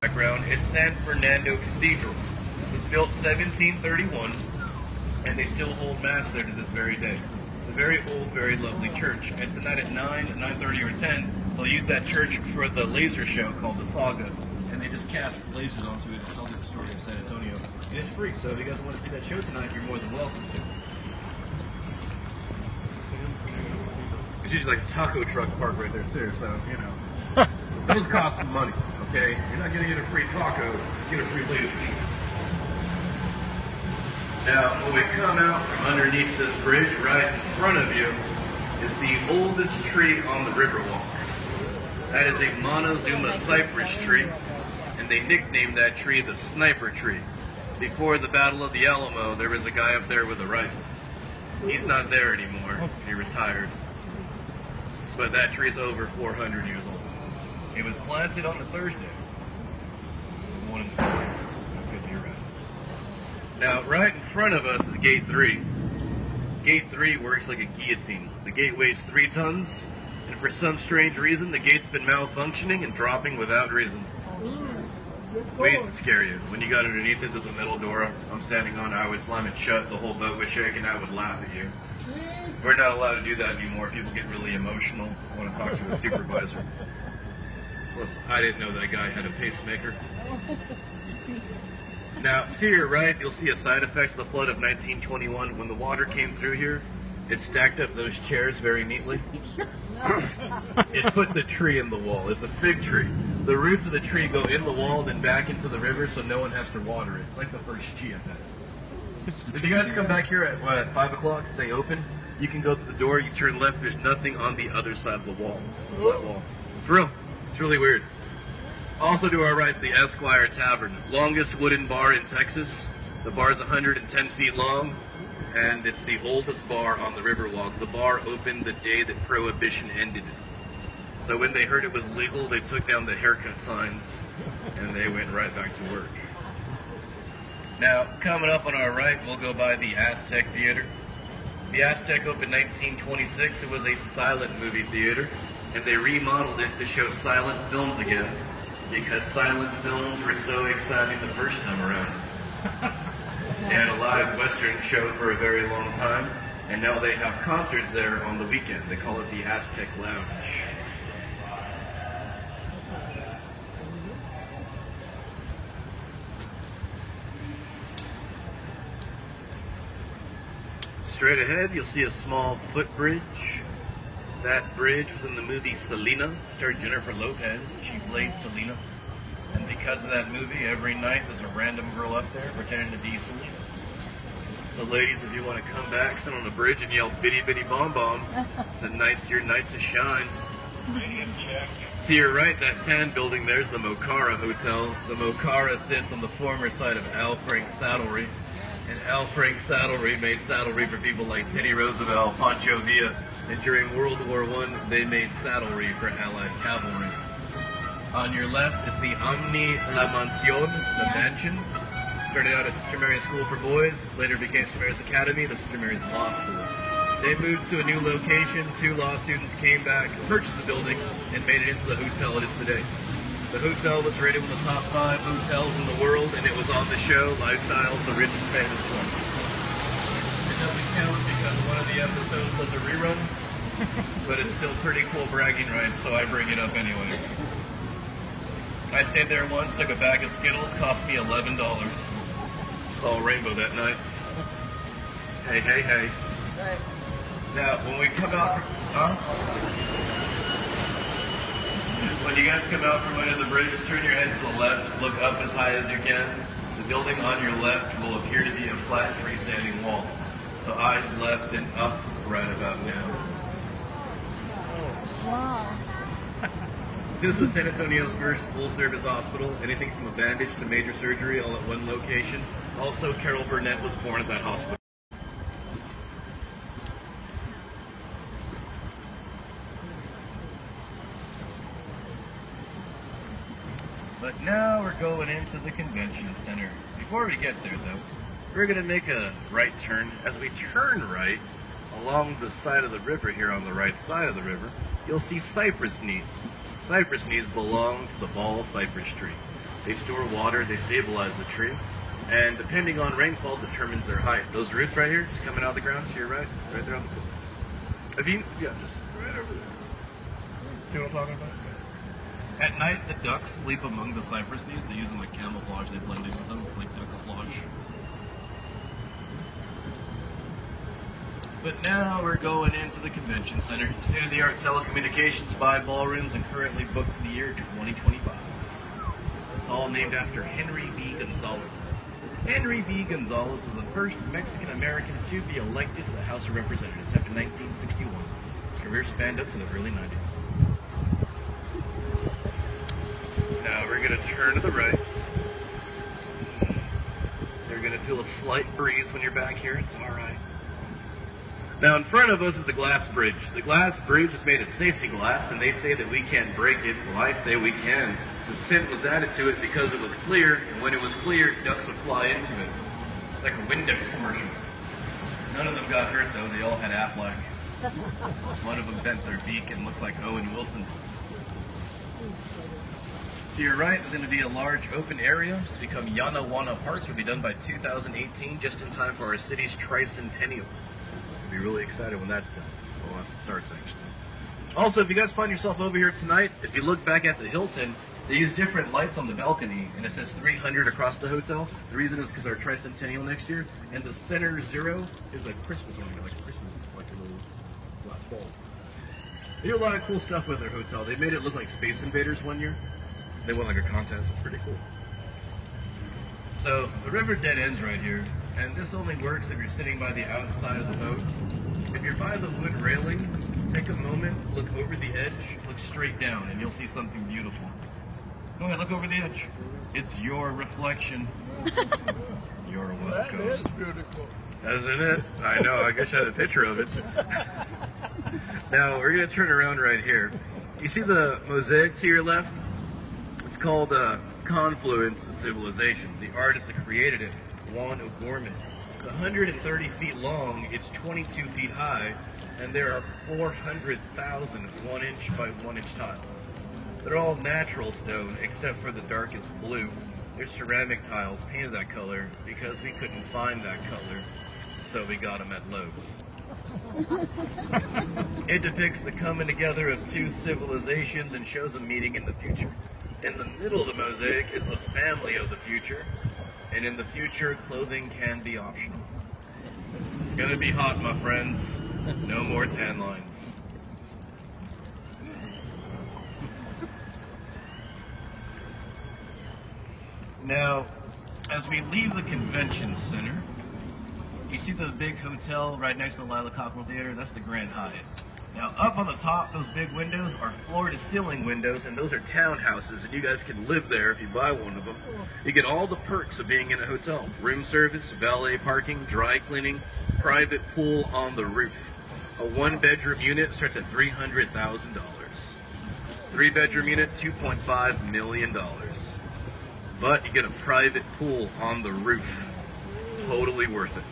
background, it's San Fernando Cathedral. It was built 1731, and they still hold Mass there to this very day. It's a very old, very lovely church. And tonight at 9, 9:30, or 10, they'll use that church for the laser show called the Saga. And they just cast lasers onto it and tell the story of San Antonio. And it's free, so if you guys want to see that show tonight, you're more than welcome to. It's usually like a taco truck park right there too, so, you know. Those cost some money, okay? You're not going to get a free taco, you get a free laser. Now, when we come out from underneath this bridge, right in front of you, is the oldest tree on the Riverwalk. That is a Montezuma cypress tree, and they nicknamed that tree the Sniper Tree. Before the Battle of the Alamo, there was a guy up there with a rifle. He's not there anymore. He retired. But that tree is over 400 years old. It was planted on a Thursday. It's 1 in 7. Good year round. Now, right in front of us is Gate 3. Gate 3 works like a guillotine. The gate weighs 3 tons, and for some strange reason, the gate's been malfunctioning and dropping without reason. Ways to scare you. When you got underneath it, there's a metal door I'm standing on. I would slam it shut, the whole boat would shake, and I would laugh at you. We're not allowed to do that anymore. People get really emotional. I want to talk to a supervisor. Plus, I didn't know that guy had a pacemaker. Now, to your right, you'll see a side effect of the flood of 1921. When the water came through here, it stacked up those chairs very neatly. It put the tree in the wall. It's a fig tree. The roots of the tree go in the wall, then back into the river, so no one has to water it. It's like the first chia pet. If you guys come back here at 5 o'clock, they open, you can go to the door, you turn left, there's nothing on the other side of the wall. It's a flat wall. For real. It's really weird. Also to our right is the Esquire Tavern, longest wooden bar in Texas. The bar is 110 feet long, and it's the oldest bar on the Riverwalk. The bar opened the day that Prohibition ended. So when they heard it was legal, they took down the haircut signs, and they went right back to work. Now, coming up on our right, we'll go by the Aztec Theater. The Aztec opened 1926. It was a silent movie theater, and they remodeled it to show silent films again, because silent films were so exciting the first time around. They had a live Western show for a very long time, and now they have concerts there on the weekend. They call it the Aztec Lounge. Straight ahead, you'll see a small footbridge. That bridge was in the movie Selena. Starred Jennifer Lopez. She played Selena. And because of that movie, every night there's a random girl up there pretending to be Selena. So ladies, if you want to come back, sit on the bridge and yell bitty bitty bomb bomb, tonight's your night to shine. To your right, that tan building there's the Mokara Hotel. The Mokara sits on the former site of Al Frank Saddlery. And Al Frank Saddlery made saddlery for people like Teddy Roosevelt, Pancho Villa, and during World War I, they made saddlery for Allied cavalry. On your left is the Omni La Mansión, the mansion. Started out as Sister Mary's School for Boys, later became Sister Mary's Academy, the Sister Mary's Law School. They moved to a new location, 2 law students came back, purchased the building, and made it into the hotel it is today. The hotel was rated one of the top 5 hotels in the world, and it was on the show, Lifestyle, the Rich and Famous One. It doesn't count because one of the episodes was a rerun, but it's still pretty cool bragging rights, so I bring it up anyways. I stayed there once, took a bag of Skittles, cost me $11. Saw a rainbow that night. Hey, hey, hey. Right. Now, when we come out from... When you guys come out from under the bridge, turn your head to the left, look up as high as you can. The building on your left will appear to be a flat freestanding wall. So eyes left and up right about now. Wow. This was San Antonio's first full-service hospital. Anything from a bandage to major surgery all at one location. Also, Carol Burnett was born at that hospital. But now we're going into the convention center. Before we get there though, we're going to make a right turn. As we turn right, along the side of the river here on the right side of the river, you'll see cypress knees. Cypress knees belong to the Ball cypress tree. They store water, they stabilize the tree, and depending on rainfall determines their height. Those roots right here, just coming out of the ground to your right there on the pool. Have you, yeah, just right over there. See what I'm talking about? At night, the ducks sleep among the cypress leaves. They use them like camouflage. They blend in with them, like duckaflage. But now we're going into the convention center. State-of-the-art telecommunications, 5 ballrooms, and currently booked to the year 2025. It's all named after Henry B. Gonzalez. Henry B. Gonzalez was the first Mexican-American to be elected to the House of Representatives after 1961. His career spanned up to the early 90s. Now we're going to turn to the right. You're going to feel a slight breeze when you're back here. It's all right. Now in front of us is the glass bridge. The glass bridge is made of safety glass, and they say that we can't break it. Well, I say we can. The tint was added to it because it was clear, and when it was clear, ducks would fly into it. It's like a Windex commercial. None of them got hurt though. They all had Aflac. One of them bent their beak and looks like Owen Wilson. To your right is going to be a large open area to become Yanawana Park. It'll be done by 2018, just in time for our city's tricentennial. Be really excited when that's done. We'll have to start things. Also, if you guys find yourself over here tonight, if you look back at the Hilton, they use different lights on the balcony, and it says 300 across the hotel. The reason is because our tricentennial next year, and the center 0 is a Christmas one, like a Christmas, like a little glass ball. They do a lot of cool stuff with their hotel. They made it look like Space Invaders one year. They won like a contest. It's pretty cool. So the river dead ends right here, and this only works if you're sitting by the outside of the boat. If you're by the wood railing, take a moment, look over the edge, look straight down, and you'll see something beautiful. Go ahead, look over the edge. It's your reflection. You're welcome. That is beautiful. Isn't it? I know, I guess I had a picture of it. Now, we're going to turn around right here. You see the mosaic to your left? It's called Confluence of Civilization. The artist that created it, Juan O'Gorman. It's 130 feet long, it's 22 feet high, and there are 400,000 1-inch by 1-inch tiles. They're all natural stone, except for the darkest blue. They're ceramic tiles painted that color because we couldn't find that color, so we got them at Lowe's. It depicts the coming together of 2 civilizations and shows a meeting in the future. In the middle of the mosaic is the family of the future, and in the future, clothing can be optional. It's gonna be hot, my friends. No more tan lines. Now, as we leave the convention center, you see the big hotel right next to the Lila Cockrell Theater? That's the Grand Hyatt. Now, up on the top, those big windows are floor-to-ceiling windows, and those are townhouses, and you guys can live there if you buy one of them. You get all the perks of being in a hotel. Room service, valet parking, dry cleaning, private pool on the roof. A 1-bedroom unit starts at $300,000. 3-bedroom unit, $2.5 million. But you get a private pool on the roof. Totally worth it.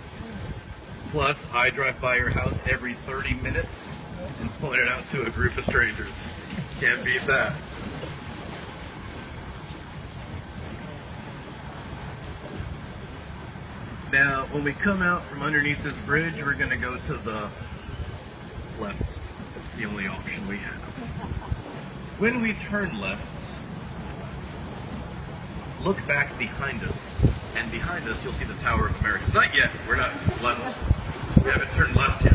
Plus, I drive by your house every 30 minutes and point it out to a group of strangers. Can't beat that. Now, when we come out from underneath this bridge, we're going to go to the left. That's the only option we have. When we turn left, look back behind us, and behind us you'll see the Tower of America. Not yet, we're not left. We haven't turned left yet.